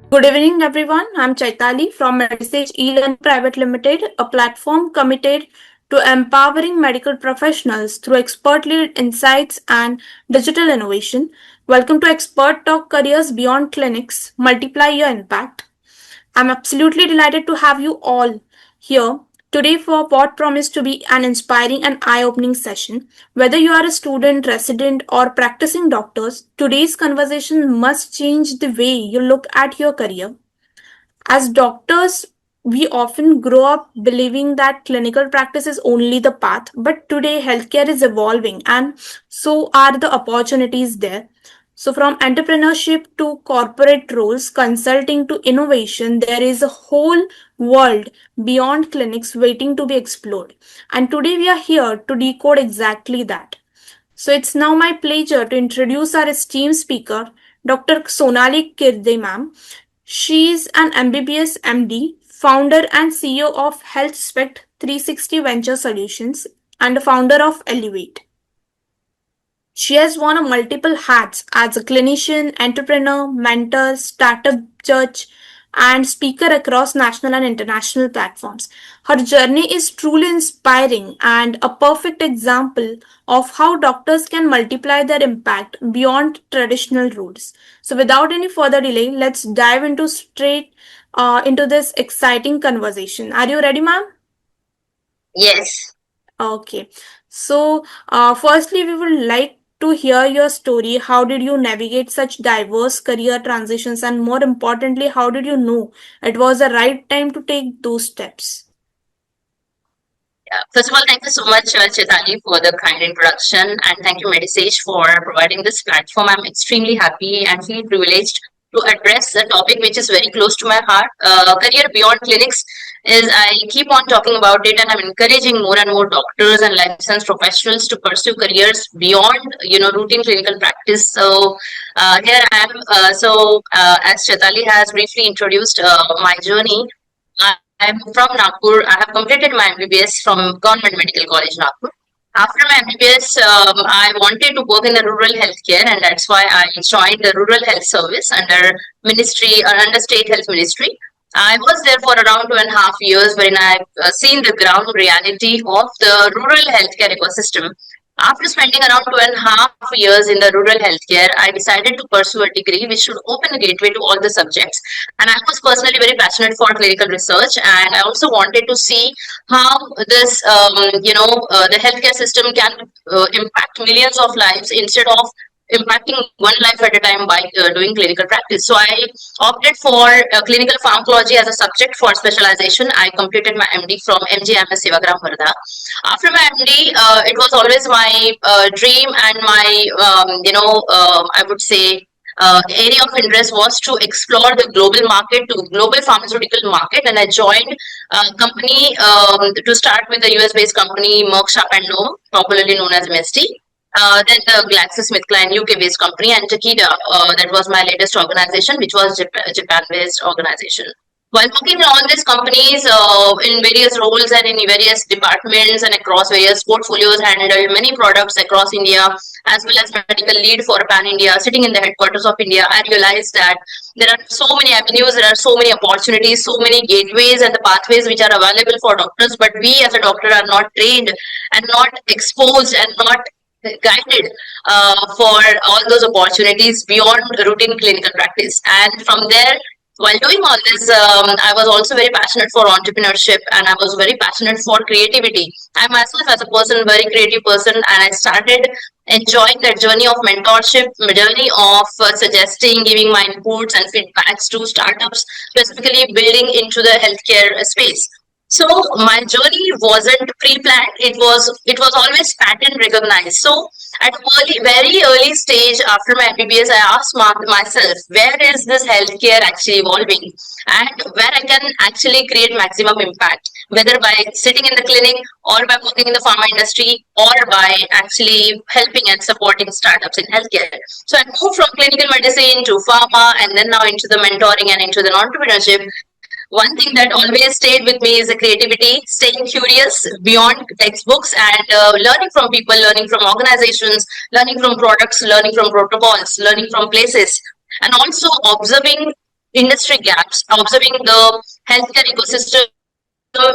Good evening, everyone. I'm Chaitali from Medisage eLearning Private Limited, a platform committed to empowering medical professionals through expert-led insights and digital innovation. Welcome to Expert Talk Careers Beyond Clinics. Multiply your impact. I'm absolutely delighted to have you all here today for what promised to be an inspiring and eye opening session. Whether you are a student, resident, or practicing doctors, today's conversation must change the way you look at your career. As doctors, we often grow up believing that clinical practice is only the path, but today healthcare is evolving and so are the opportunities there. So, from entrepreneurship to corporate roles, consulting to innovation, there is a whole world beyond clinics waiting to be explored. And today we are here to decode exactly that. So it's now my pleasure to introduce our esteemed speaker, Dr. Sonali Kirde ma'am. She is an MBBS MD, founder and CEO of HealthSpect 360 Venture Solutions, and a founder of Elevate. She has worn multiple hats as a clinician, entrepreneur, mentor, startup judge, and speaker across national and international platforms. Her journey is truly inspiring and a perfect example of how doctors can multiply their impact beyond traditional roles. So, without any further delay, let's dive into this exciting conversation. Are you ready, ma'am? Yes. Okay. So, firstly, we would like to hear your story. How did you navigate such diverse career transitions? And more importantly, how did you know it was the right time to take those steps? Yeah. First of all, thank you so much, Chaitali, for the kind introduction, and thank you, Medisage, for providing this platform. I'm extremely happy and feel privileged to address a topic which is very close to my heart. Career beyond clinics is I keep on talking about it, and I'm encouraging more and more doctors and licensed professionals to pursue careers beyond, routine clinical practice. So here I am. As Chaitali has briefly introduced my journey. I'm from Nagpur. I have completed my MBBS from Government Medical College, Nagpur. After my MBBS, I wanted to work in the rural healthcare, and that's why I joined the Rural Health Service under Ministry or under State Health Ministry. I was there for around 2.5 years, wherein I've seen the ground reality of the rural healthcare ecosystem. After spending around 2.5 years in the rural healthcare, I decided to pursue a degree which should open a gateway to all the subjects. And I was personally very passionate for clinical research, and I also wanted to see how the healthcare system can impact millions of lives instead of impacting one life at a time by doing clinical practice. So I opted for clinical pharmacology as a subject for specialization. I completed my MD from MGMS Sevagram Varda. After my MD, it was always my dream and my, I would say, area of interest was to explore the global market, to global pharmaceutical market, and I joined a company to start with a US-based company, Merck Sharp and Noble, popularly known as MSD. Then the GlaxoSmithKline UK-based company, and Takeda, that was my latest organization, which was Japan-based organization. While working in all these companies in various roles and in various departments and across various portfolios, handled many products across India as well as medical lead for Pan India, sitting in the headquarters of India, I realized that there are so many avenues, there are so many opportunities, so many gateways and the pathways which are available for doctors, but we as a doctor are not trained and not exposed and not guided for all those opportunities beyond routine clinical practice. And from there, while doing all this, I was also very passionate for entrepreneurship, and I was very passionate for creativity. I myself, as a person, very creative person, and I started enjoying that journey of mentorship, journey of suggesting, giving my inputs and feedbacks to startups, specifically building into the healthcare space. So my journey wasn't pre-planned. It was always pattern recognized. So at very early stage after my MBBS, I asked myself, where is this healthcare actually evolving, and where I can actually create maximum impact, whether by sitting in the clinic or by working in the pharma industry or by actually helping and supporting startups in healthcare. So I moved from clinical medicine to pharma, and then now into the mentoring and into the entrepreneurship. One thing that always stayed with me is the creativity, staying curious beyond textbooks, and learning from people, learning from organizations, learning from products, learning from protocols, learning from places, and also observing industry gaps, observing the healthcare ecosystem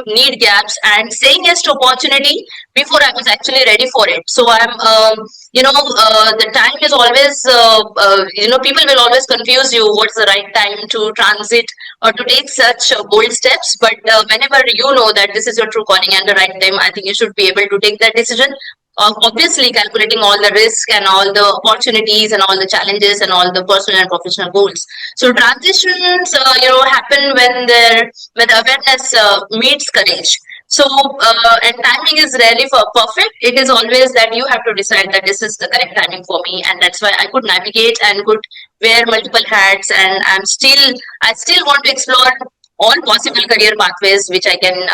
need gaps, and saying yes to opportunity before I was actually ready for it. So the time is always, people will always confuse you what's the right time to transit or to take such bold steps. But whenever you know that this is your true calling and the right time, I think you should be able to take that decision. Obviously, calculating all the risk and all the opportunities and all the challenges and all the personal and professional goals. So transitions, happen when the awareness meets courage. So, and timing is rarely for perfect. It is always that you have to decide that this is the correct timing for me, and that's why I could navigate and could wear multiple hats. And I still want to explore all possible career pathways which I can,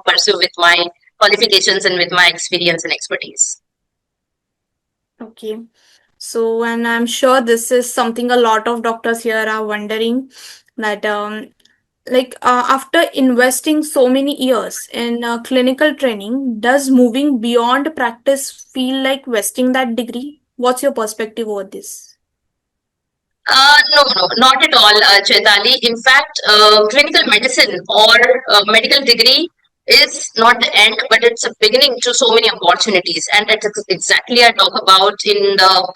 pursue with my qualifications and with my experience and expertise. Okay. So, and I'm sure this is something a lot of doctors here are wondering that, after investing so many years in clinical training, does moving beyond practice feel like wasting that degree? What's your perspective over this? No, not at all, Chaitali. In fact, clinical medicine or medical degree is not the end, but it's a beginning to so many opportunities. And that's exactly I talk about in the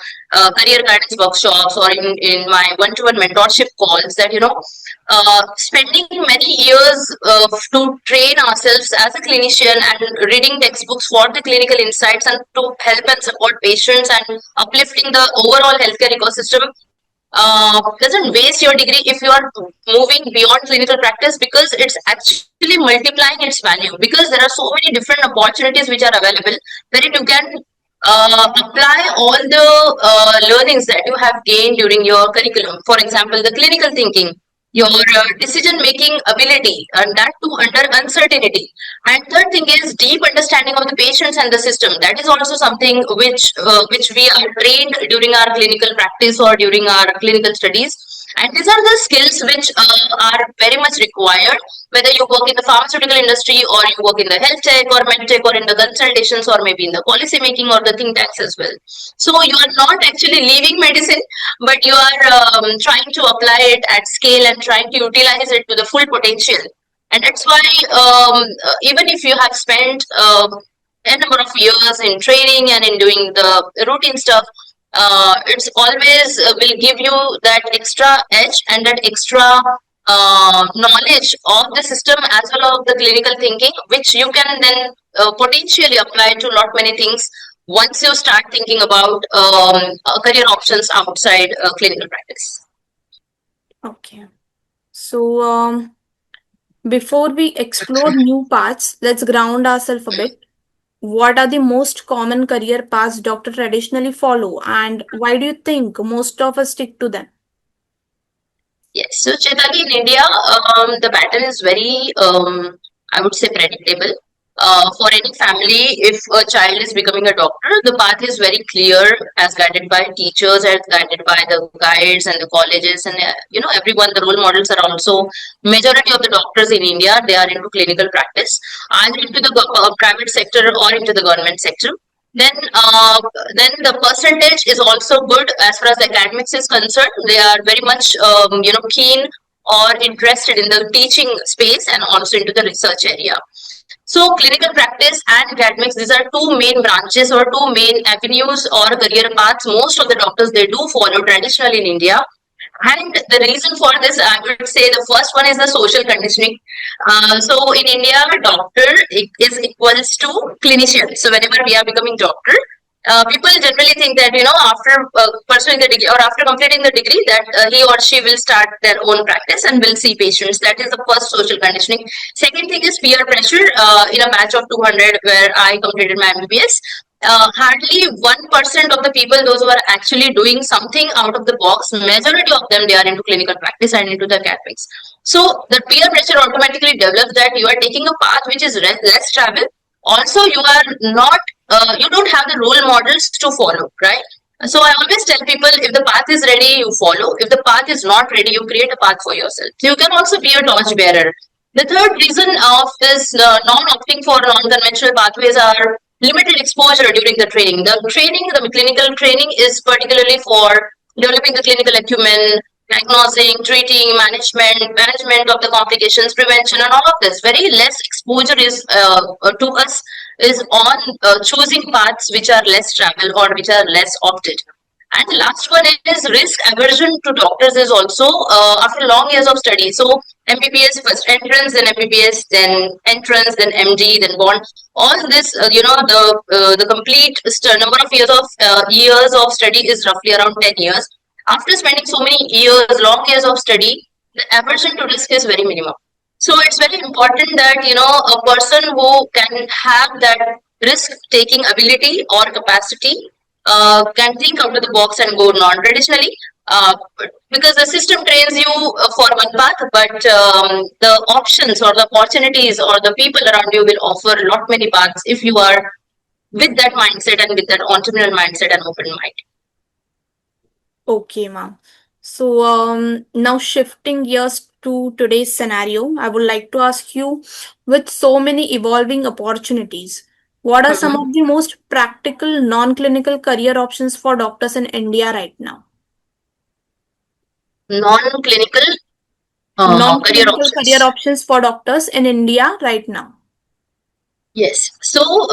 career guidance workshops or in my one-to-one mentorship calls that, spending many years to train ourselves as a clinician and reading textbooks for the clinical insights and to help and support patients and uplifting the overall healthcare ecosystem doesn't waste your degree if you are moving beyond clinical practice, because it's actually multiplying its value, because there are so many different opportunities which are available wherein you can apply all the learnings that you have gained during your curriculum. For example, the clinical thinking, your decision making ability, and that too under uncertainty. And third thing is deep understanding of the patients and the system. That is also something which we are trained during our clinical practice or during our clinical studies. And these are the skills which are very much required, whether you work in the pharmaceutical industry or you work in the health tech or med tech or in the consultations or maybe in the policy making or the think tanks as well. So you are not actually leaving medicine, but you are trying to apply it at scale and trying to utilize it to the full potential. And that's why even if you have spent a number of years in training and in doing the routine stuff, it's always will give you that extra edge and that extra knowledge of the system as well as the clinical thinking, which you can then potentially apply to not many things once you start thinking about career options outside clinical practice. Okay. So, before we explore new paths, let's ground ourselves a bit. What are the most common career paths doctors traditionally follow, and why do you think most of us stick to them? Yes, so Chaitali, in India, the pattern is very, I would say, predictable. For any family, if a child is becoming a doctor, the path is very clear, as guided by teachers, as guided by the guides and the colleges, and everyone. The role models are also majority of the doctors in India. They are into clinical practice, either into the private sector or into the government sector. Then the percentage is also good as far as the academics is concerned. They are very much keen or interested in the teaching space and also into the research area. So clinical practice and academics, these are two main branches or two main avenues or career paths most of the doctors they do follow traditionally in India. And the reason for this, I would say the first one is the social conditioning. So in India, doctor is equals to clinician. So whenever we are becoming doctor, people generally think that after pursuing the degree or after completing the degree that he or she will start their own practice and will see patients. That is the first social conditioning. Second thing is peer pressure. In a batch of 200 where I completed my MBBS, hardly 1% of the people, those who are actually doing something out of the box, majority of them, they are into clinical practice and into the academics. So the peer pressure automatically develops that you are taking a path which is less travel. Also, you are not, you don't have the role models to follow, right? So I always tell people, if the path is ready, you follow. If the path is not ready, you create a path for yourself. You can also be a torch bearer. The third reason of this non-opting for non-conventional pathways are limited exposure during the training. The clinical training is particularly for developing the clinical acumen, diagnosing, treating, management of the complications, prevention, and all of this. Very less exposure is to us is on choosing paths which are less traveled or which are less opted. And the last one is risk aversion to doctors is also after long years of study. So MBBS first entrance, then MBBS, then entrance, then MD, then bond. All this, the complete number of years of study is roughly around 10 years. After spending so many years, long years of study, the aversion to risk is very minimum. So it's very important that a person who can have that risk taking ability or capacity can think out of the box and go non-traditionally, because the system trains you for one path, but the options or the opportunities or the people around you will offer a lot many paths if you are with that mindset and with that entrepreneurial mindset and open mind. Okay, ma'am. So now shifting gears to today's scenario, I would like to ask you, with so many evolving opportunities, what are some of the most practical non-clinical career options for doctors in India right now? Non-clinical career Non-clinical options. career options for doctors in India right now. Yes. So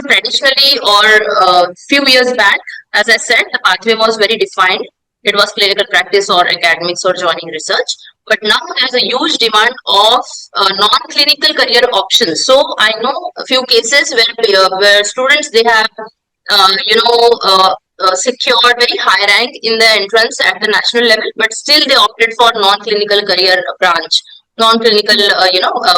traditionally, or few years back, as I said, the pathway was very defined. It was clinical practice or academics or joining research. But now there's a huge demand of non-clinical career options. So I know a few cases where students, they have secured very high rank in the entrance at the national level, but still they opted for non-clinical career branch, non-clinical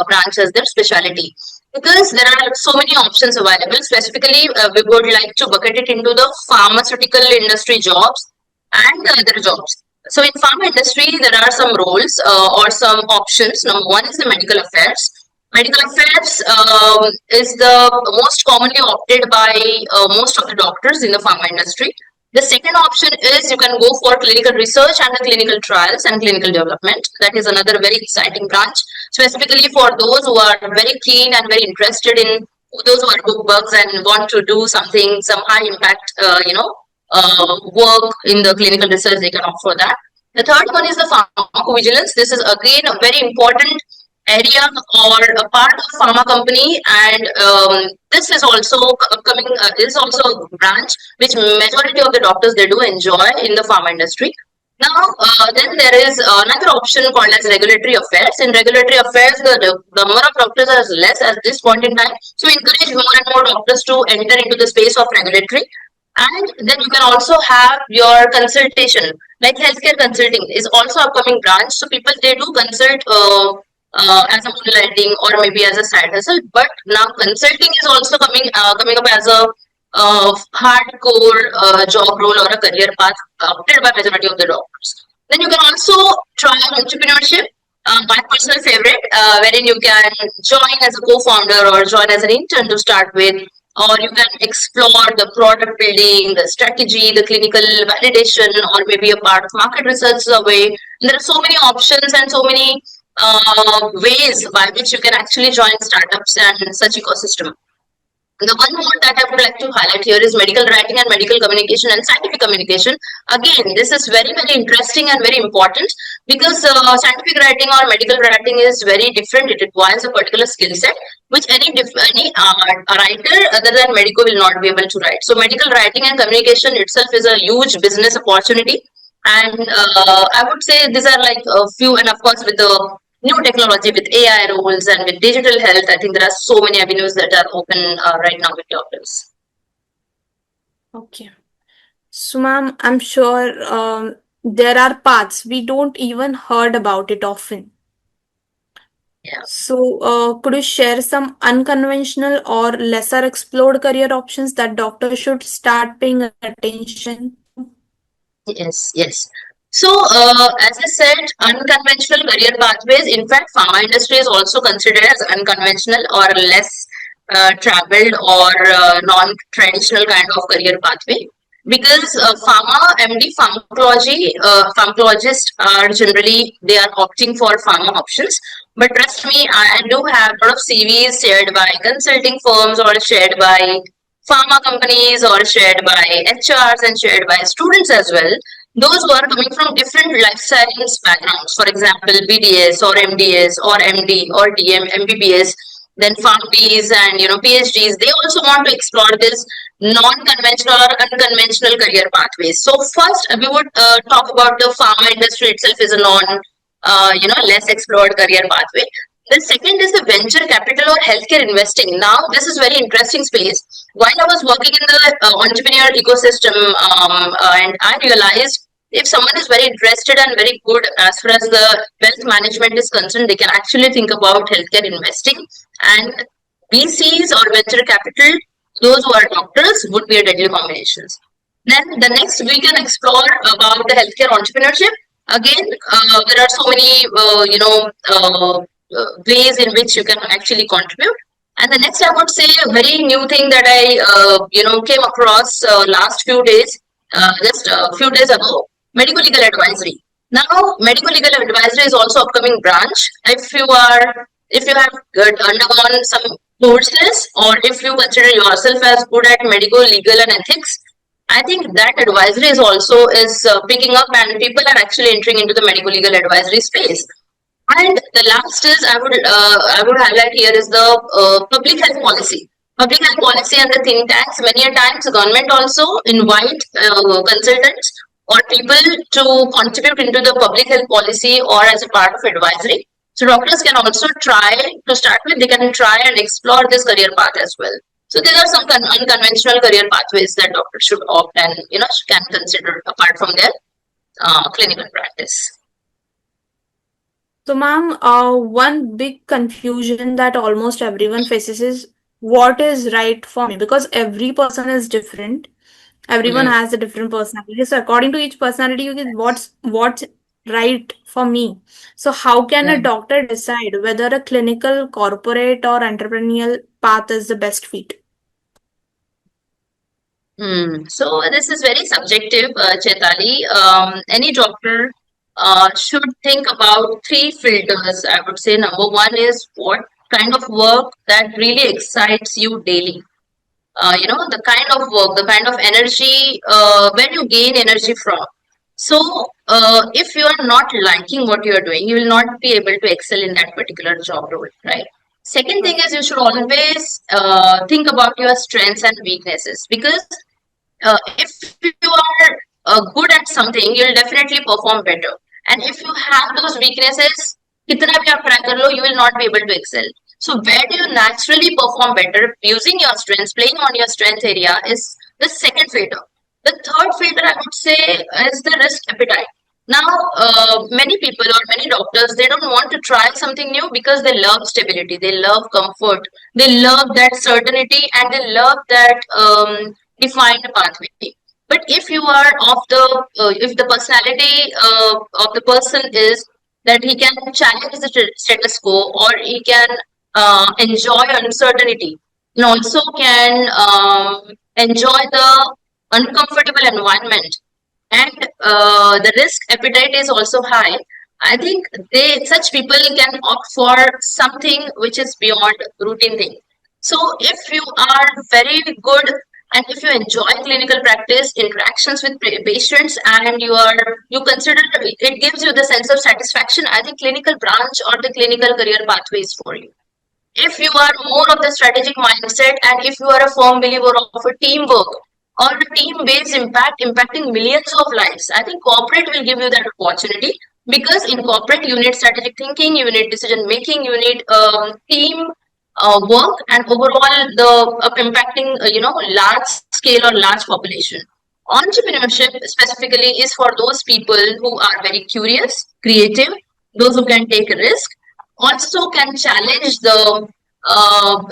branch as their specialty, because there are so many options available. Specifically, we would like to bucket it into the pharmaceutical industry jobs and the other jobs. So in pharma industry, there are some roles or some options. Number one is the medical affairs. Medical affairs is the most commonly opted by most of the doctors in the pharma industry. The second option is you can go for clinical research and the clinical trials and clinical development. That is another very exciting branch, specifically for those who are very keen and very interested in, those who are book bugs and want to do something, some high impact, work in the clinical research. They can opt for that. The third one is the pharmacovigilance. This is again a very important area or a part of pharma company, and this is also coming. Is also a branch which majority of the doctors they do enjoy in the pharma industry. Now, then there is another option called as regulatory affairs. In regulatory affairs, the number of doctors is less at this point in time. So, encourage more and more doctors to enter into the space of regulatory. And then you can also have your consultation, like healthcare consulting is also upcoming branch. So, people they do consult as a moonlighting or maybe as a side hustle. But now consulting is also coming up as a hardcore job role or a career path opted by majority of the doctors. Then you can also try entrepreneurship, my personal favorite, wherein you can join as a co-founder or join as an intern to start with, or you can explore the product building, the strategy, the clinical validation, or maybe a part of market research survey. And there are so many options and so many ways by which you can actually join startups and such ecosystem. The one more that I would like to highlight here is medical writing and medical communication and scientific communication. Again, this is very, very interesting and very important, because scientific writing or medical writing is very different. It requires a particular skill set, which any writer other than medical will not be able to write. So medical writing and communication itself is a huge business opportunity. And I would say these are like a few, and of course with the new technology, with AI roles and with digital health, I think there are so many avenues that are open right now with doctors. Okay. So, ma'am, I'm sure there are paths we don't even heard about it often. Yeah. So, could you share some unconventional or lesser explored career options that doctors should start paying attention? Yes. So, as I said, unconventional career pathways. In fact, pharma industry is also considered as unconventional or less traveled or non-traditional kind of career pathway, because pharma MD pharmacologists are generally they are opting for pharma options. But trust me, I do have a lot of CVs shared by consulting firms or shared by pharma companies or shared by HRs and shared by students as well, those who are coming from different life science backgrounds, for example, BDS or MDS or MD or DM, MBBS, then PharmBs and PhDs, they also want to explore this non-conventional or unconventional career pathways. So first, we would talk about the pharma industry itself is a less explored career pathway. The second is the venture capital or healthcare investing. Now, this is very interesting space. While I was working in the entrepreneur ecosystem, and I realized if someone is very interested and very good as far as the wealth management is concerned, they can actually think about healthcare investing, and VCs or venture capital, those who are doctors, would be a deadly combinations. Then the next we can explore about the healthcare entrepreneurship. Again, there are so many ways in which you can actually contribute. And the next, I would say, a very new thing that I came across last few days, just a few days ago, medical legal advisory. Now, medical legal advisory is also upcoming branch. If you have undergone some courses, or if you consider yourself as good at medical, legal, and ethics, I think that advisory is picking up, and people are actually entering into the medical legal advisory space. And the last is I would highlight here is the public health policy. Public health policy and the think tanks. Many a times, the government also invite consultants or people to contribute into the public health policy or as a part of advisory. So doctors can also try to start with. They can try and explore this career path as well. So there are some unconventional career pathways that doctors should opt and can consider apart from their clinical practice. So, ma'am, one big confusion that almost everyone faces is what is right for me, because every person is different. Everyone has a different personality. So, according to each personality, you get what's right for me. So, how can a doctor decide whether a clinical, corporate, or entrepreneurial path is the best fit? So this is very subjective, Chaitali. Any doctor should think about three filters. I would say number one is what kind of work that really excites you daily. The kind of work, the kind of energy, where you gain energy from. So if you are not liking what you are doing, you will not be able to excel in that particular job role, right? Second thing is you should always think about your strengths and weaknesses, because if you are good at something, you'll definitely perform better. And if you have those weaknesses, kitna bhi aap try kar lo, you will not be able to excel. So where do you naturally perform better? Using your strengths, playing on your strength area is the second filter. The third filter, I would say, is the risk appetite. Now, many people or many doctors, they don't want to try something new because they love stability, they love comfort, they love that certainty, and they love that defined pathway. But if you are if the personality of the person is that he can challenge the status quo, or he can enjoy uncertainty, and also can enjoy the uncomfortable environment, and the risk appetite is also high, I think such people can opt for something which is beyond routine thing. So if you are very good and if you enjoy clinical practice, interactions with patients, and you consider it gives you the sense of satisfaction, I think clinical branch or the clinical career pathway is for you. If you are more of the strategic mindset, and if you are a firm believer of a teamwork or a team-based impact, impacting millions of lives, I think corporate will give you that opportunity, because in corporate you need strategic thinking, you need decision making, you need team work, and overall the impacting large scale or large population. Entrepreneurship specifically is for those people who are very curious, creative, those who can take a risk, also can challenge the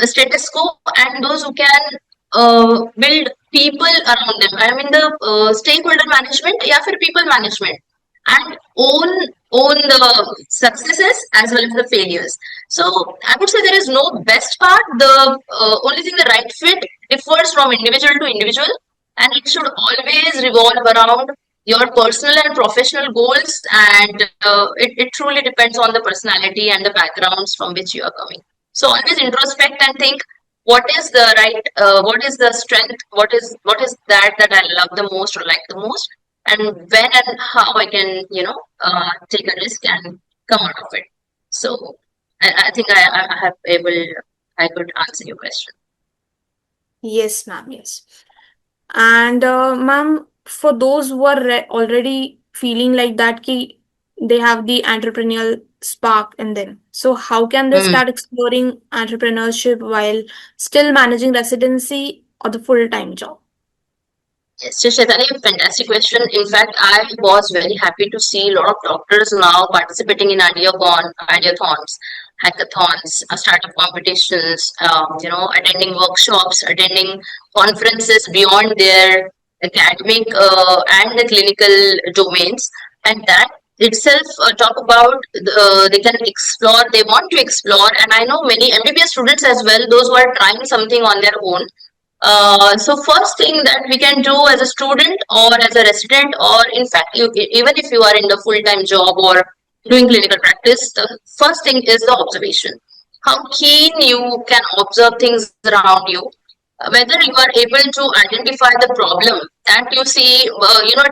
status quo, and those who can build people around them. I mean the stakeholder management, yeah, for people management, and own the successes as well as the failures. So I would say there is no best part. The only thing, the right fit differs from individual to individual, and it should always revolve around your personal and professional goals, and it truly depends on the personality and the backgrounds from which you are coming. So always introspect and think, what is the right, what is the strength, what is that I love the most or like the most, and when and how I can, take a risk and come out of it. So I think I could answer your question. Yes, ma'am. Yes. And ma'am, for those who are already feeling like that, they have the entrepreneurial spark in them. So how can they Mm. start exploring entrepreneurship while still managing residency or the full-time job? Yes, so Shaitani, fantastic question. In fact, I was very happy to see a lot of doctors now participating in ideathons, hackathons, startup competitions, attending workshops, attending conferences beyond their academic and the clinical domains. And that itself talk about they can explore, they want to explore. And I know many MBBS students as well, those who are trying something on their own. So first thing that we can do as a student or as a resident, or in fact, even if you are in the full-time job or doing clinical practice, the first thing is the observation. How keen you can observe things around you, whether you are able to identify the problem that you see,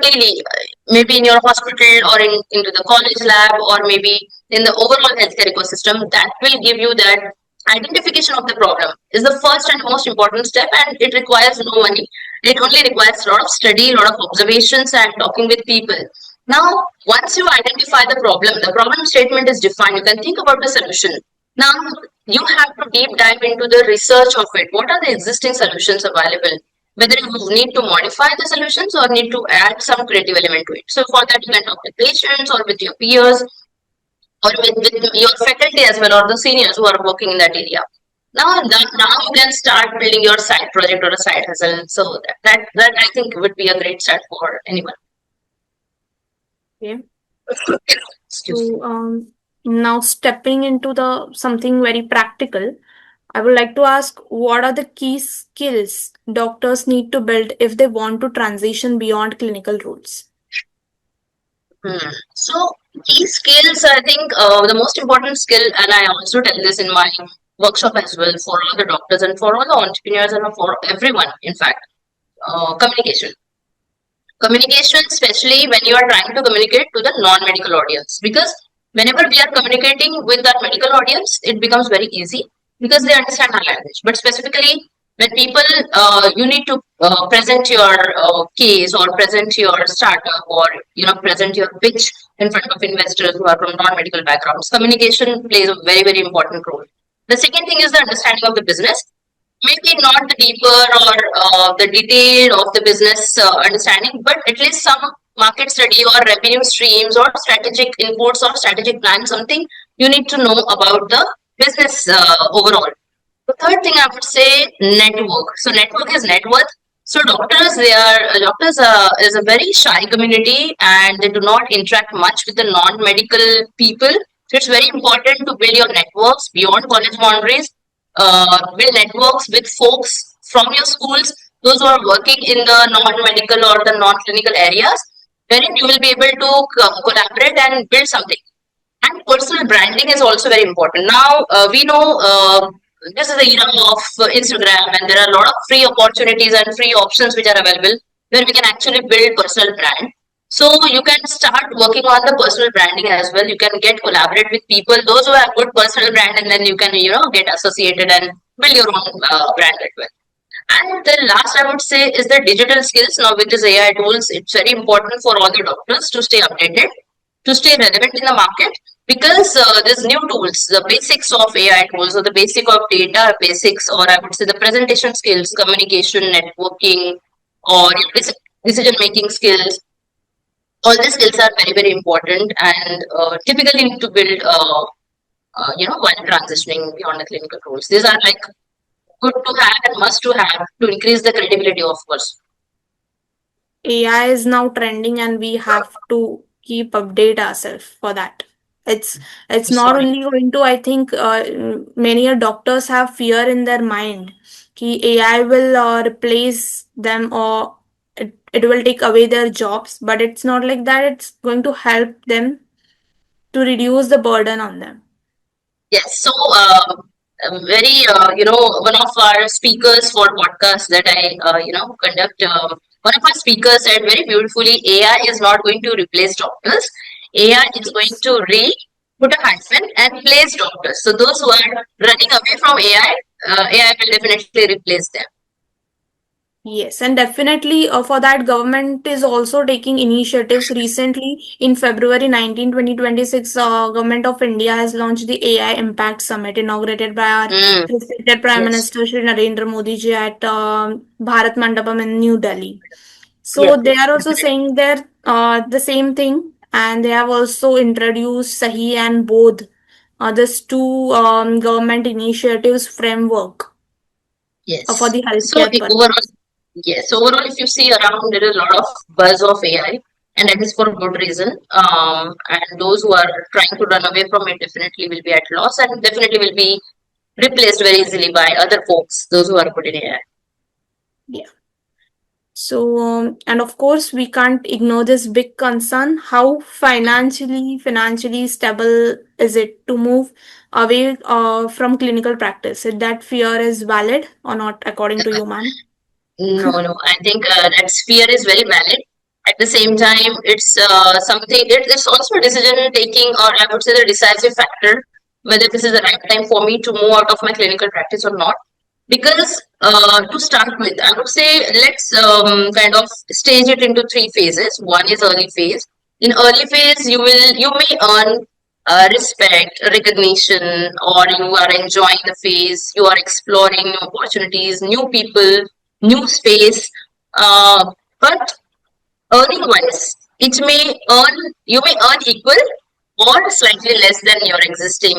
daily, maybe in your hospital or into the college lab or maybe in the overall healthcare ecosystem, that will give you that identification of the problem is the first and most important step, and it requires no money. It only requires a lot of study, a lot of observations and talking with people. Now, once you identify the problem statement is defined, you can think about the solution. Now, you have to deep dive into the research of it. What are the existing solutions available? Whether you need to modify the solutions or need to add some creative element to it. So for that, you can talk with patients or with your peers or with your faculty as well, or the seniors who are working in that area. Now you can start building your side project or a side hustle. So that I think would be a great start for anyone. Okay. Excuse me. So now stepping into the something very practical, I would like to ask what are the key skills doctors need to build if they want to transition beyond clinical roles? So key skills, I think the most important skill, and I also tell this in my workshop as well for all the doctors and for all the entrepreneurs and for everyone, in fact, communication. Communication, especially when you are trying to communicate to the non-medical audience, because whenever we are communicating with our medical audience, it becomes very easy because they understand our language. But specifically, when people, you need to present your case or present your startup or present your pitch in front of investors who are from non-medical backgrounds. Communication plays a very very important role. The second thing is the understanding of the business, maybe not the deeper or the detail of the business understanding, but at least some market study or revenue streams or strategic inputs or strategic plan, something you need to know about the business overall. The third thing I would say, network. So network is net worth. So doctors is a very shy community and they do not interact much with the non-medical people. So it's very important to build your networks beyond college boundaries. Build networks with folks from your schools, those who are working in the non-medical or the non-clinical areas, wherein you will be able to collaborate and build something. And personal branding is also very important. Now, we know this is the era of Instagram, and there are a lot of free opportunities and free options which are available where we can actually build personal brand. So you can start working on the personal branding as well. You can get collaborate with people, those who have good personal brand, and then you can get associated and build your own brand as well. And the last I would say is the digital skills. Now with this AI tools, it's very important for all the doctors to stay updated, to stay relevant in the market, because there's new tools, the basics of AI tools, or the basic of data basics, or I would say the presentation skills, communication, networking, or decision making skills. All these skills are very very important and typically need to build while transitioning beyond the clinical roles. These are like good to have and must to have to increase the credibility, of course. AI is now trending and we have to keep update ourselves for that. It's not Sorry. only going to, I think many doctors have fear in their mind कि AI will replace them or it will take away their jobs, but it's not like that. It's going to help them to reduce the burden on them. Yes. So, very, one of our speakers for podcast that I, conduct. one of our speakers said very beautifully, AI is not going to replace doctors. AI is going to put a hyphen and place doctors. So those who are running away from AI, AI will definitely replace them. Yes, and definitely for that, government is also taking initiatives. Recently, in February 19, 2026, Government of India has launched the AI Impact Summit, inaugurated by our Mm, respected Prime yes, Minister Shri Narendra Modi ji at Bharat Mandapam in New Delhi. yes, So they are also definitely. saying there the same thing, and they have also introduced Sahi and Bodh, these two government initiatives framework for Yes. the So healthcare purpose. overall, yes, overall, if you see around, there is a lot of buzz of AI, and that is for good reason. And those who are trying to run away from it definitely will be at loss, and definitely will be replaced very easily by other folks, those who are good in AI. Yeah. So, and of course, we can't ignore this big concern. How financially stable is it to move away from clinical practice? If that fear is valid or not, according to you, ma'am? No, no, I think that fear is very valid. At the same time, it's something, it's also a decision taking, or I would say the decisive factor, whether this is the right time for me to move out of my clinical practice or not. Because to start with, I would say let's kind of stage it into three phases. One is early phase. In early phase, you may earn respect, recognition, or you are enjoying the phase. You are exploring new opportunities, new people, new space. But earning wise, it may earn you may earn equal or slightly less than your existing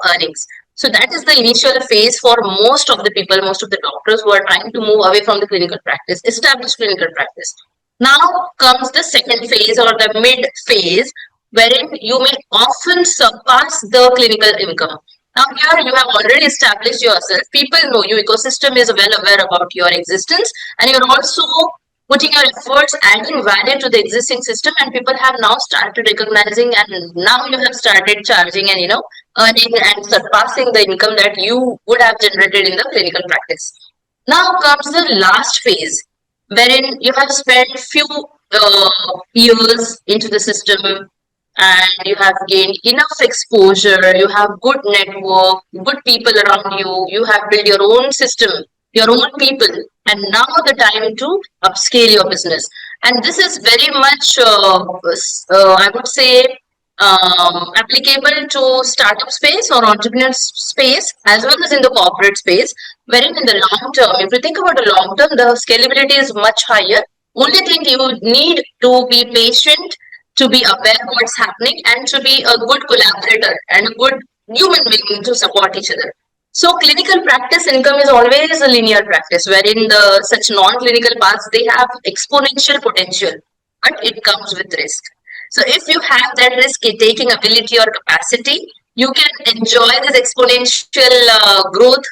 earnings. So that is the initial phase for most of the people, most of the doctors who are trying to move away from the clinical practice, established clinical practice. Now comes the second phase or the mid phase, wherein you may often surpass the clinical income. Now here you have already established yourself, people know you, ecosystem is well aware about your existence, and you're also putting your efforts, adding value to the existing system, and people have now started recognizing, and now you have started charging and earning and surpassing the income that you would have generated in the clinical practice. Now comes the last phase, wherein you have spent few years into the system, and you have gained enough exposure, you have good network, good people around you, you have built your own system, your own people, and now the time to upscale your business. And this is very much, I would say, applicable to startup space or entrepreneur space as well as in the corporate space, wherein in the long term, if you think about the long term, the scalability is much higher. Only thing you need to be patient, to be aware of what's happening, and to be a good collaborator and a good human being to support each other. So clinical practice income is always a linear practice, wherein the such non-clinical paths, they have exponential potential, but it comes with risk. So if you have that risk taking ability or capacity, you can enjoy this exponential growth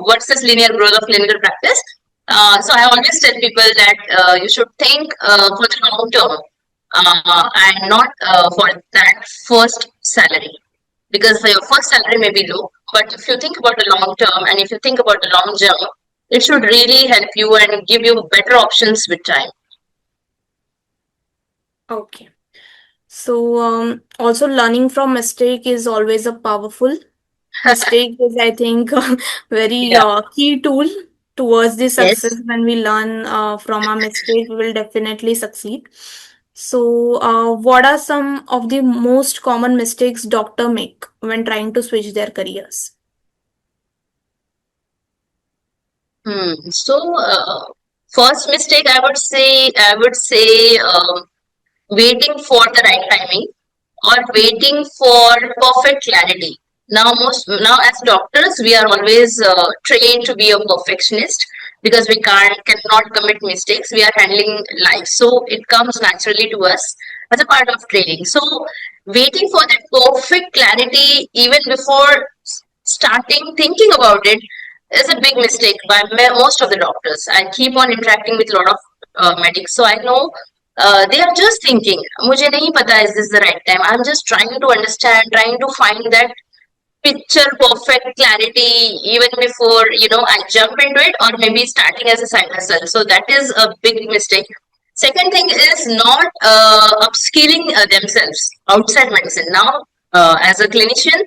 versus linear growth of clinical practice. So I always tell people that you should think for the long term, and not for that first salary, because your first salary may be low, but if you think about the long term and if you think about the long jump, it should really help you and give you better options with time. Okay. So, also learning from mistake is always a powerful. Mistake is, I think, very Yeah. key tool towards the success. Yes. When we learn from our mistake, we will definitely succeed. So, what are some of the most common mistakes doctor make when trying to switch their careers? So, first mistake, I would say waiting for the right timing, or waiting for perfect clarity. Now as doctors, we are always trained to be a perfectionist, because we cannot commit mistakes. We are handling life, so it comes naturally to us as a part of training. So waiting for that perfect clarity even before starting thinking about it is a big mistake by most of the doctors. I keep on interacting with a lot of medics, so I know they are just thinking, मुझे नहीं पता is this the right time. I'm just trying to understand, trying to find that picture perfect clarity even before I jump into it, or maybe starting as a side hustle. So that is a big mistake. Second thing is not upskilling themselves outside medicine. Now, as a clinician,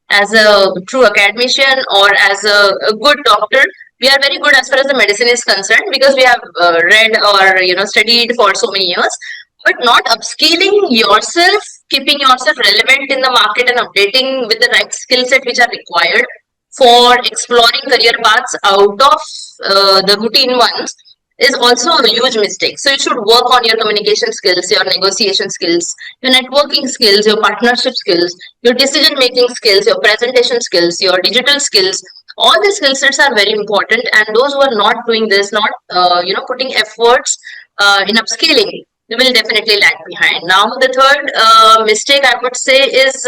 as a true academician, or as a good doctor, we are very good as far as the medicine is concerned because we have read or studied for so many years. But not upskilling yourself, keeping yourself relevant in the market and updating with the right skill set which are required for exploring career paths out of the routine ones is also a huge mistake. So you should work on your communication skills, your negotiation skills, your networking skills, your partnership skills, your decision making skills, your presentation skills, your digital skills. All these skill sets are very important, and those who are not doing this, not putting efforts in upscaling, they will definitely lag behind. Now, the third mistake I would say is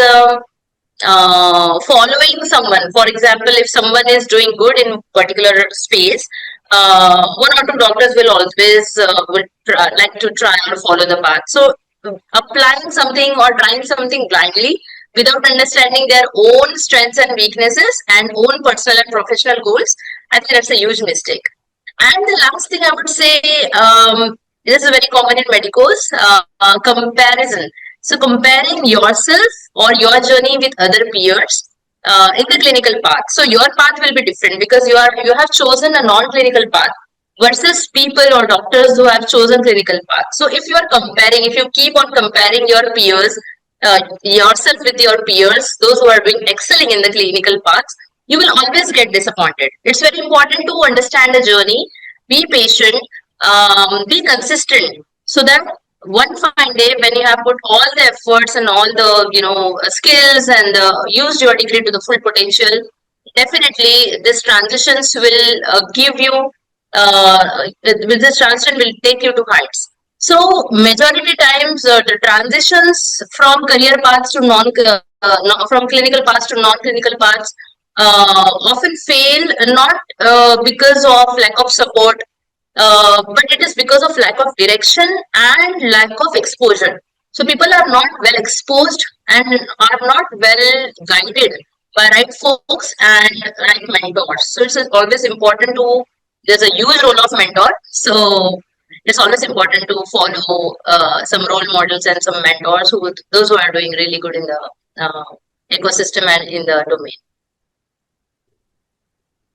following someone. For example, if someone is doing good in particular space, one or two doctors will always like to try and follow the path. So applying something or trying something blindly without understanding their own strengths and weaknesses and own personal and professional goals, I think that's a huge mistake. And the last thing I would say, this is very common in medicos, comparison. So comparing yourself or your journey with other peers in the clinical path. So your path will be different because you have chosen a non-clinical path versus people or doctors who have chosen clinical path. So if you are comparing, if you keep on comparing your peers, yourself with your peers, those who are doing excelling in the clinical paths, you will always get disappointed. It's very important to understand the journey, be patient, be consistent, so that one fine day when you have put all the efforts and all the skills and used your degree to the full potential, definitely this transitions will give you with this transition will take you to heights. So majority times the transitions from career paths to from clinical paths to non-clinical paths often fail, not because of lack of support, but it is because of lack of direction and lack of exposure. So people are not well exposed and are not well guided by right folks and right mentors. So it's always important to, there's a huge role of mentor. So it's always important to follow some role models and some mentors those who are doing really good in the ecosystem and in the domain.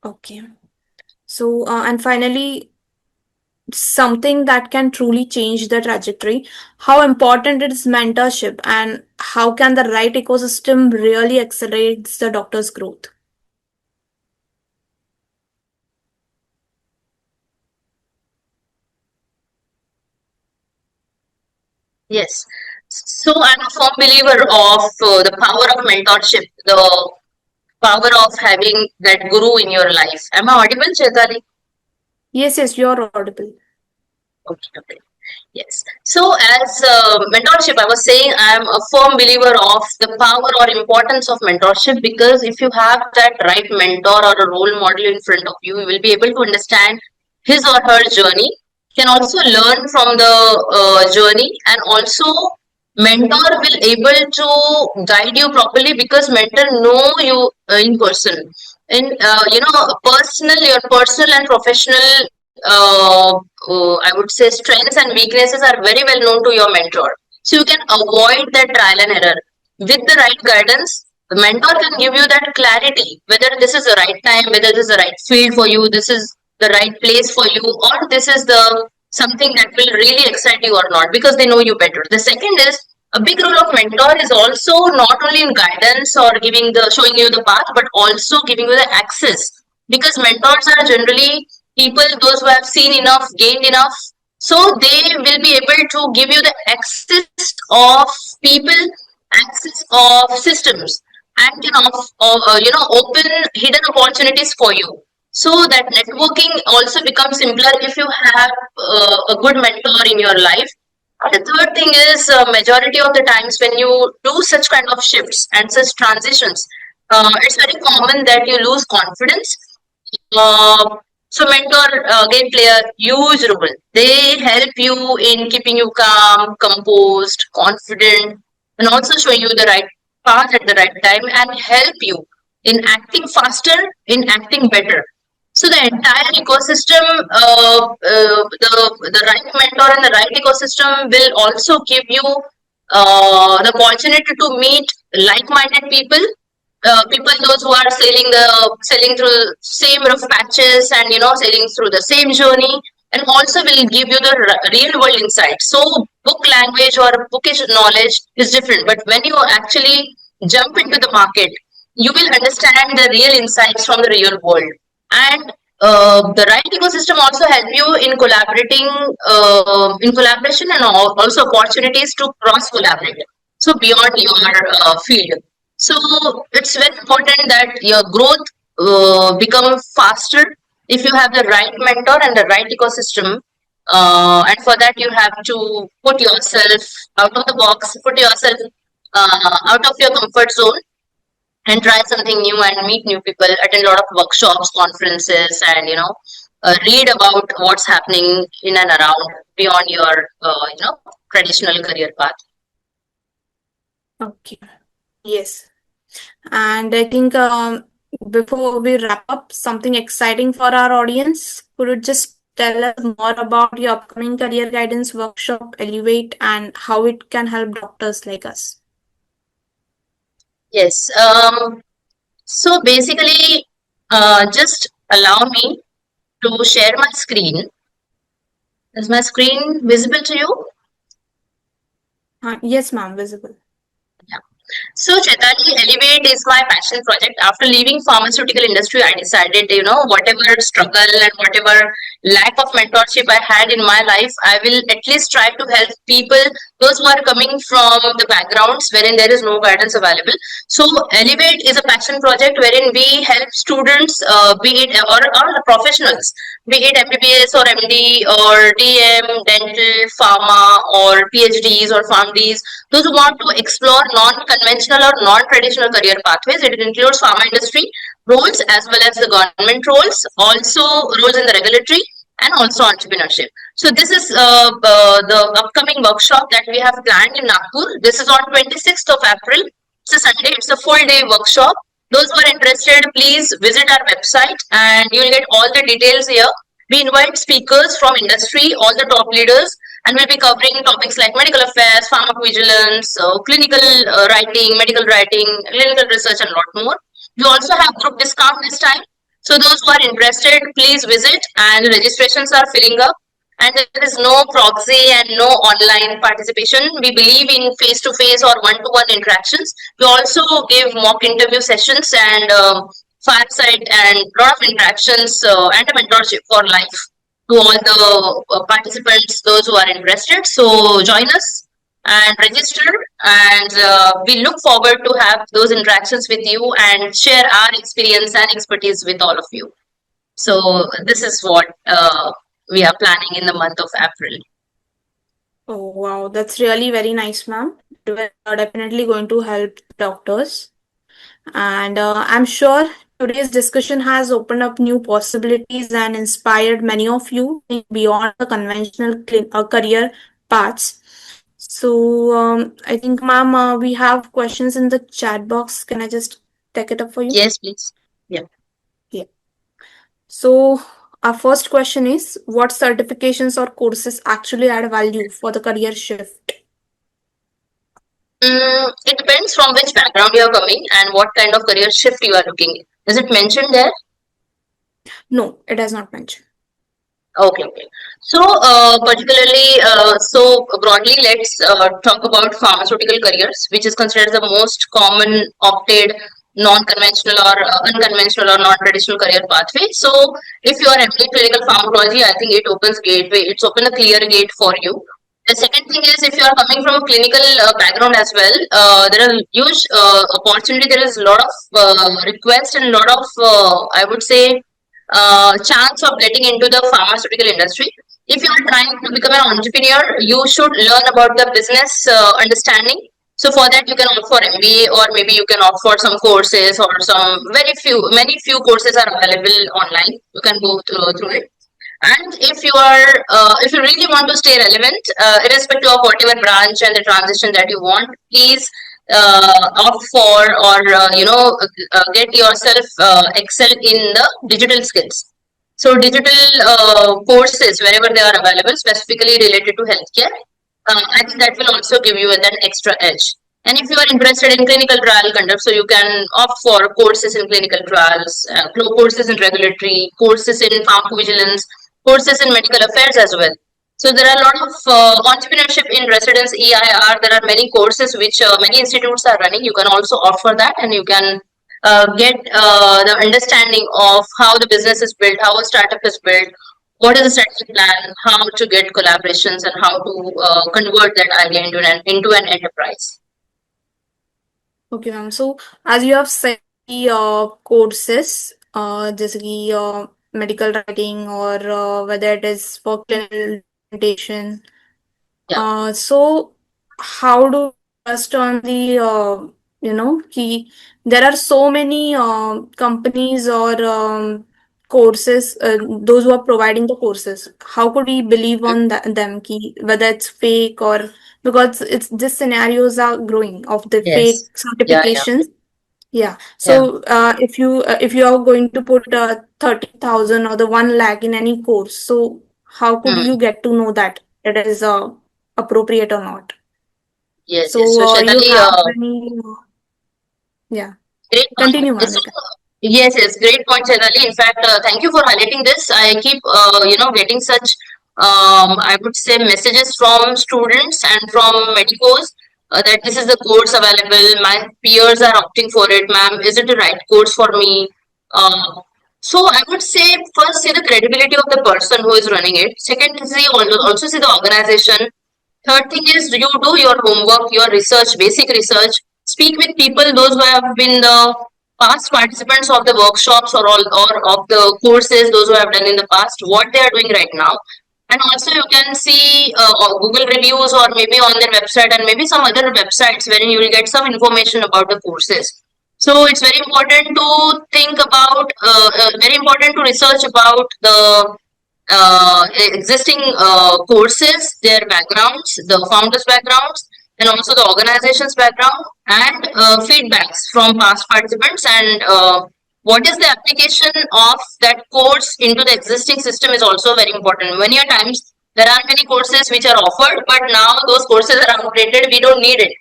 Okay. So, and finally, something that can truly change the trajectory, how important is mentorship, and how can the right ecosystem really accelerate the doctor's growth? Yes. So I'm a firm believer of the power of mentorship, the power of having that guru in your life. Am I audible, Chaitali? Yes, you're audible. Okay. Yes. So as mentorship, I was saying I'm a firm believer of the power or importance of mentorship, because if you have that right mentor or a role model in front of you, you will be able to understand his or her journey, can also learn from the journey, and also mentor will able to guide you properly because mentor know you in person, in your personal and professional I would say strengths and weaknesses are very well known to your mentor, so you can avoid that trial and error. With the right guidance, the mentor can give you that clarity whether this is the right time, whether this is the right field for you, this is the right place for you, or this is the something that will really excite you or not, because they know you better. The second is, a big role of mentor is also not only in guidance or showing you the path, but also giving you the access, because mentors are generally people those who have seen enough, gained enough, so they will be able to give you the access of people, access of systems, and open hidden opportunities for you, so that networking also becomes simpler if you have a good mentor in your life. The third thing is, majority of the times when you do such kind of shifts and such transitions, it's very common that you lose confidence. So mentor again play a huge role. They help you in keeping you calm, composed, confident, and also showing you the right path at the right time, and help you in acting faster, in acting better. So the entire ecosystem, the right mentor and the right ecosystem will also give you the opportunity to meet like-minded people, people those who are sailing through same rough patches and sailing through the same journey, and also will give you the real world insight. So book language or bookish knowledge is different, but when you actually jump into the market, you will understand the real insights from the real world. And the right ecosystem also help you in in collaboration, and also opportunities to cross collaborate. So beyond your field. So it's very important that your growth become faster if you have the right mentor and the right ecosystem. And for that, you have to put yourself out of the box, put yourself out of your comfort zone, and try something new and meet new people, attend a lot of workshops, conferences, and read about what's happening in and around beyond your traditional career path. Okay. Yes. And I think before we wrap up, something exciting for our audience. Could you just tell us more about your upcoming career guidance workshop, Elevate, and how it can help doctors like us? Yes. So basically, just allow me to share my screen. Is my screen visible to you? Yes, ma'am, visible. Yeah. So Chaitanya, Elevate is my passion project. After leaving pharmaceutical industry, I decided, whatever struggle and whatever lack of mentorship I had in my life, I will at least try to help people, those who are coming from the backgrounds wherein there is no guidance available. So Elevate is a passion project wherein we help students, be it or the professionals, be it MBBS or MD or DM, dental, pharma, or PhDs or PharmDs, those who want to explore non-conventional or non-traditional career pathways. It includes pharma industry roles as well as the government roles, also roles in the regulatory, and also entrepreneurship. So this is the upcoming workshop that we have planned in Nagpur. This is on 26th of April. It's a Sunday. It's a full day workshop. Those who are interested, please visit our website and you'll get all the details here. We invite speakers from industry, all the top leaders, and we'll be covering topics like medical affairs, pharmacovigilance, clinical writing, clinical research, and a lot more. We also have group discount this time. So those who are interested, please visit, and registrations are filling up. And there is no proxy and no online participation. We believe in face-to-face or one-to-one interactions. We also give mock interview sessions and fireside and a lot of interactions and a mentorship for life to all the participants, those who are interested. So join us and register, and we look forward to have those interactions with you and share our experience and expertise with all of you. So this is what we are planning in the month of April. Oh, wow. That's really very nice, ma'am. We are definitely going to help doctors. And I'm sure today's discussion has opened up new possibilities and inspired many of you beyond the conventional career paths. So I think, ma'am, we have questions in the chat box. Can I just take it up for you? Yes, please. Yeah. So our first question is, what certifications or courses actually add value for the career shift? It depends from which background you are coming and what kind of career shift you are looking. Is it mentioned there? No, it has not mentioned. Okay. So particularly, so broadly, let's talk about pharmaceutical careers, which is considered the most common opted non-conventional or unconventional or non-traditional career pathway. So if you are MD clinical pharmacology, I think it opens gateway. It's open a clear gate for you. The second thing is, if you are coming from a clinical background as well, there are huge opportunity. There is a lot of request and a lot of, I would say, chance of getting into the pharmaceutical industry. If you are trying to become an entrepreneur, you should learn about the business understanding. So for that, you can opt for MBA, or maybe you can opt for some courses, or many few courses are available online. You can go through it. And if you really want to stay relevant, irrespective of whatever branch and the transition that you want, please opt for or get yourself excel in the digital skills. So digital courses wherever they are available, specifically related to healthcare, I think that will also give you an extra edge. And if you are interested in clinical trial conduct, so you can opt for courses in clinical trials, courses in regulatory, courses in pharmacovigilance, courses in medical affairs as well. So there are a lot of entrepreneurship in residence EIR. There are many courses which many institutes are running. You can also opt for that, and you can get the understanding of how the business is built, how a startup is built, what is the strategic plan, how to get collaborations, and how to convert that idea into an enterprise. Okay, ma'am. So, as you have said, courses, जैसे कि medical writing or whether it is for clinical implementation. So how do you trust on the key? There are so many companies or courses, those who are providing the courses. How could we believe on them, key, whether it's fake or because it's these scenarios are growing of the Yes. fake certifications. Yeah. Yeah. So if you are going to put 30,000 or the 1 lakh in any course, so how could you get to know that it is appropriate or not? Yes. So Yes. So you Shaitali, have any yeah. great Continue, point. ma'am. Yes, yes, great point, Shaitali. In fact, thank you for highlighting this. I keep, getting such, I would say, messages from students and from medicos that this is the course available. My peers are opting for it, ma'am. Is it the right course for me? So I would say first see the credibility of the person who is running it. Second, see also see the organization. Third thing is you do your homework, your research, basic research. Speak with people, those who have been the past participants of the workshops or of the courses, those who have done in the past, what they are doing right now. And also you can see Google reviews or maybe on their website and maybe some other websites wherein you will get some information about the courses. So it's very important to think about, very important to research about the existing courses, their backgrounds, the founders' backgrounds, and also the organization's background, and feedbacks from past participants, and what is the application of that course into the existing system is also very important. Many a times there are many courses which are offered, but now those courses are outdated. We don't need it.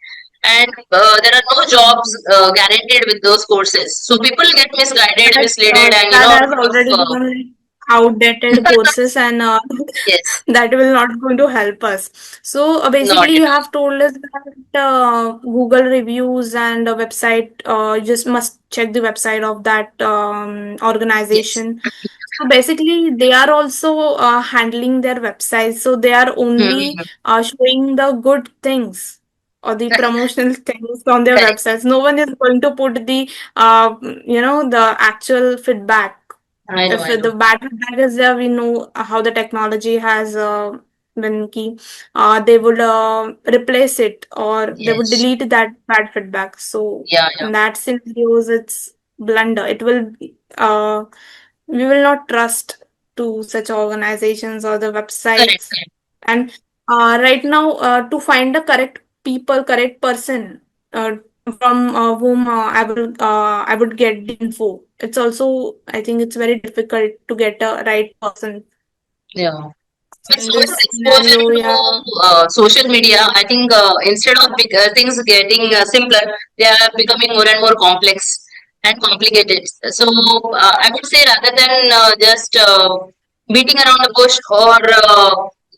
And there are no jobs guaranteed with those courses. So people get misguided, misleaded, and That has lot already of become outdated courses and yes, that will not going to help us. So not basically at you all. have told us that Google reviews and a website, you just must check the website of that Yes. organization. So basically they are also handling their websites, so they are only Hmm. showing the good things or the promotional things on their Correct. websites. No one is going to put the the actual feedback. I know, If I know. the bad feedback is there, we know how the technology has been key. They would replace it or they would Yes. delete that bad feedback. So Yeah, yeah. in that scenarios, it's blunder. It will we will not trust to such organizations or the Correct, websites. correct. And right now, to find the correct people, correct person from whom I would get the info. It's also, I think it's very difficult to get a right person. Yeah. With In so much of this exposure scenario, to yeah. social media, I think instead of things getting simpler, they are becoming more and more complex and complicated. So I would say rather than just beating around the bush or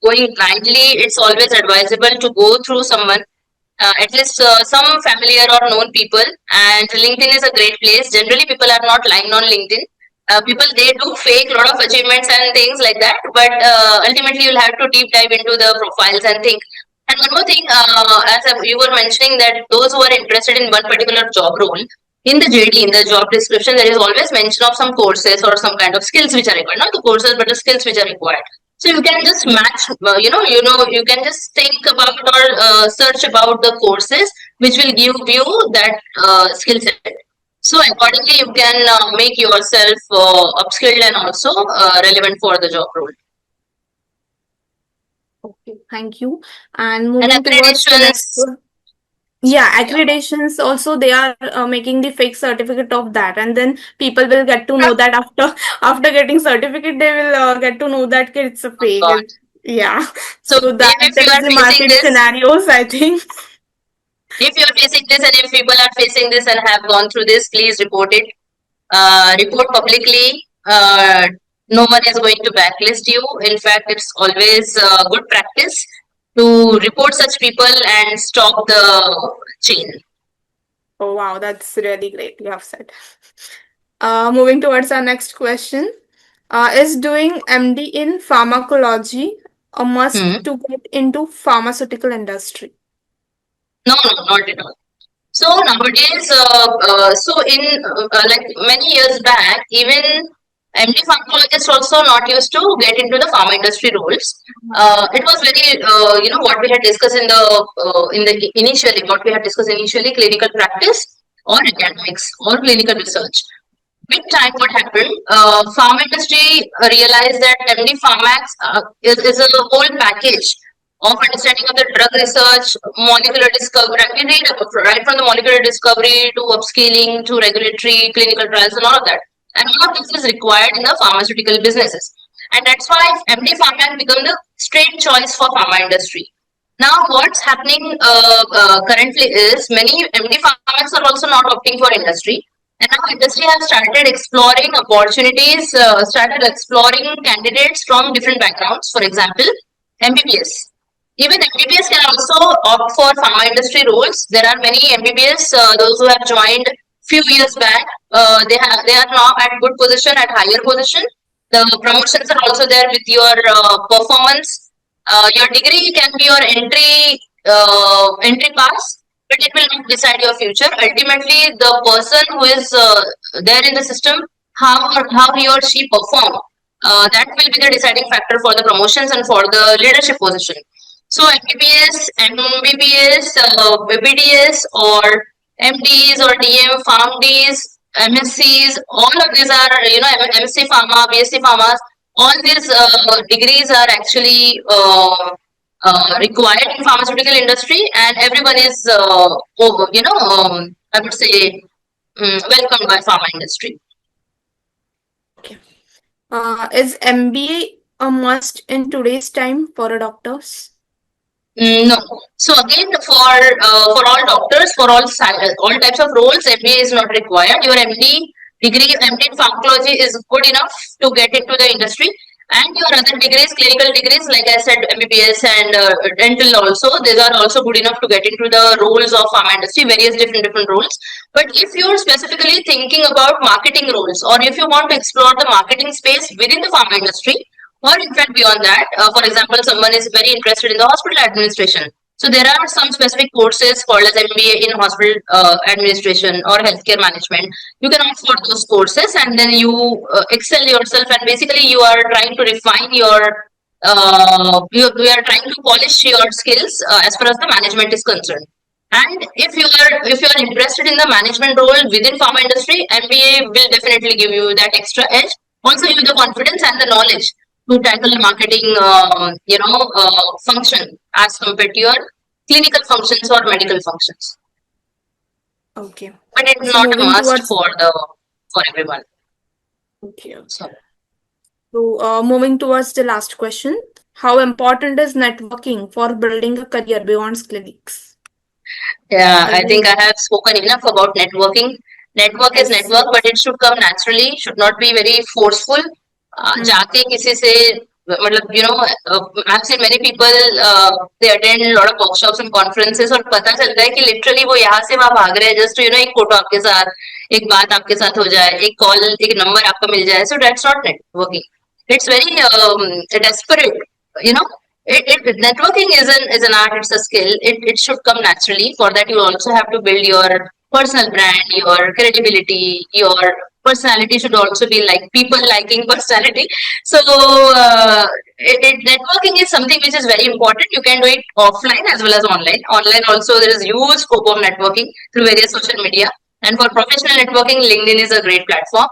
going blindly, it's always advisable to go through someone, at least some familiar or known people. And LinkedIn is a great place. Generally, people are not lying on LinkedIn. People they do fake a lot of achievements and things like that, but ultimately you'll have to deep dive into the profiles and think. And one more thing, you were mentioning that those who are interested in one particular job role, in the JD, in the job description, there is always mention of some courses or some kind of skills which are required. Not the courses, but the skills which are required. So you can just match, you can just think about or search about the courses which will give you that skill set. So accordingly, you can make yourself upskilled and also relevant for the job role. Okay, thank you. And And moving towards the next accreditations, one. Yeah, accreditations also they are making the fake certificate of that, and then people will get to know that after getting certificate they will get to know that it's a Oh fake. God. Yeah, So so if that you is are the facing market this, scenarios, I think. if you are facing this, and if people are facing this and have gone through this, please report it. Report publicly. No one is going to backlist you. In fact, it's always good practice to report such people and stop the chain. Oh wow, that's really great. You have said. Moving towards our next question. Is doing MD in pharmacology a must Hmm. to get into pharmaceutical industry? No, no, not at all. So nowadays, so in like many years back, even MD pharmacologists also not used to get into the pharma industry roles. It was very, what we had discussed in the initially, what we had discussed initially, clinical practice or academics or clinical research. With time, what happened? Pharma industry realized that MD Pharmax is a whole package of understanding of the drug research, molecular discovery. We read about right from the molecular discovery to upscaling to regulatory, clinical trials, and all of that. And all of this is required in the pharmaceutical businesses. And that's why MD Pharmax become the straight choice for pharma industry. Now, what's happening currently is many MD Pharmax are also not opting for industry, and now industry has started exploring opportunities, started exploring candidates from different backgrounds. For example, MBBS. Even MBBS can also opt for pharma industry roles. There are many MBBS, those who have joined few years back. They are now at good position, at higher position. The promotions are also there with your performance. Your degree can be your entry pass, but it will not decide your future. Ultimately, the person who is there in the system, how he or she perform, that will be the deciding factor for the promotions and for the leadership position. So MBBS, MBBS, BDS, or MDs or DM, PharmDs, MSCs, all of these are, MSc Pharma, BSc Pharma, all these degrees are actually required in pharmaceutical industry, and everyone is, I would say, welcomed by pharma industry. Okay. Is MBA a must in today's time for a doctors? No. So again, for all doctors, for all types of roles, MBA is not required. Your MD degree, MD in pharmacology is good enough to get into the industry. And your other degrees, clinical degrees, like I said, MBBS and dental also, these are also good enough to get into the roles of pharma industry, various different roles. But if you're specifically thinking about marketing roles, or if you want to explore the marketing space within the pharma industry, or in fact beyond that, for example, someone is very interested in the hospital administration. So there are some specific courses called as MBA in hospital administration or healthcare management. You can opt for those courses, and then you excel yourself, and basically you are trying to refine your you are trying to polish your skills as far as the management is concerned. And if you are interested in the management role within pharma industry, MBA will definitely give you that extra edge. Also, give you the confidence and the knowledge to tackle marketing, function as compared to your clinical functions or medical functions. Okay. But it's So not a moving must towards for everyone. okay. So So moving towards the last question. How important is networking for building a career beyond clinics? yeah, I I think think I have spoken enough about networking. Network is yes, network, but it should come naturally. Should not be very forceful. जाके किसी से मतलब I've seen many people they attend a lot of workshops and conferences और पता चलता है कि literally वो यहाँ से वहाँ भाग रहे हैं just to एक फोटो आपके साथ, एक बात आपके साथ हो जाए, एक कॉल, एक नंबर आपका मिल जाए. So that's not networking. It's very desperate, you know. Networking is an art. It's a skill. It should come naturally. For that, you also have to build your personal brand, your credibility, your personality should also be like people liking personality. So networking is something which is very important. You can do it offline as well as online. Online also there is huge scope of networking through various social media, And for professional networking, LinkedIn is a great platform.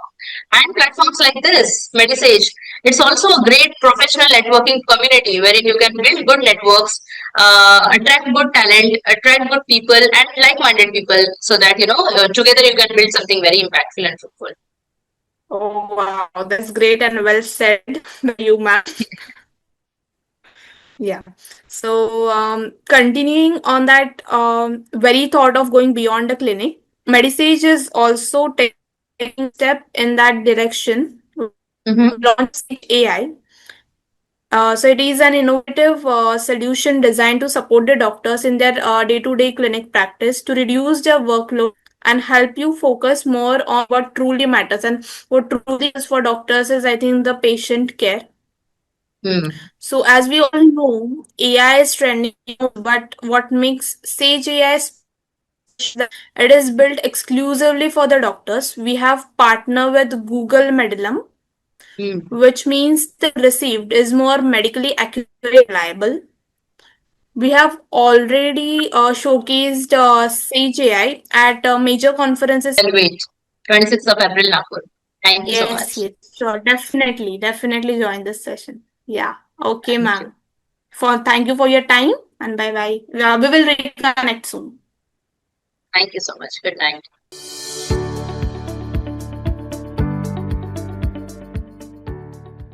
And platforms like this, Medisage, it's also a great professional networking community wherein you can build good networks, attract good talent, attract good people and like-minded people so that, together you can build something very impactful and fruitful. Oh, wow. That's great and well said by you, ma'am. Yeah. So, continuing on that very thought of going beyond the clinic, Medisage is also taking step in that direction. Launch AI. So it is an innovative solution designed to support the doctors in their day-to-day clinic practice to reduce their workload and help you focus more on what truly matters. And what truly is for doctors is, I think, the patient care. So as we all know, AI is trending, but what makes Sage AI special, it is built exclusively for the doctors. We have partnered with Google Medilum, which means the received is more medically accurate and reliable. We have already showcased Sage AI at major conferences. I'll wait. 26th of April, Nagpur. Thank you so Yes, much. yes, sure, definitely join this session. Yeah, okay, Thank ma'am. you. Thank you for your time and bye bye. We will reconnect soon. Thank you so much. Good night.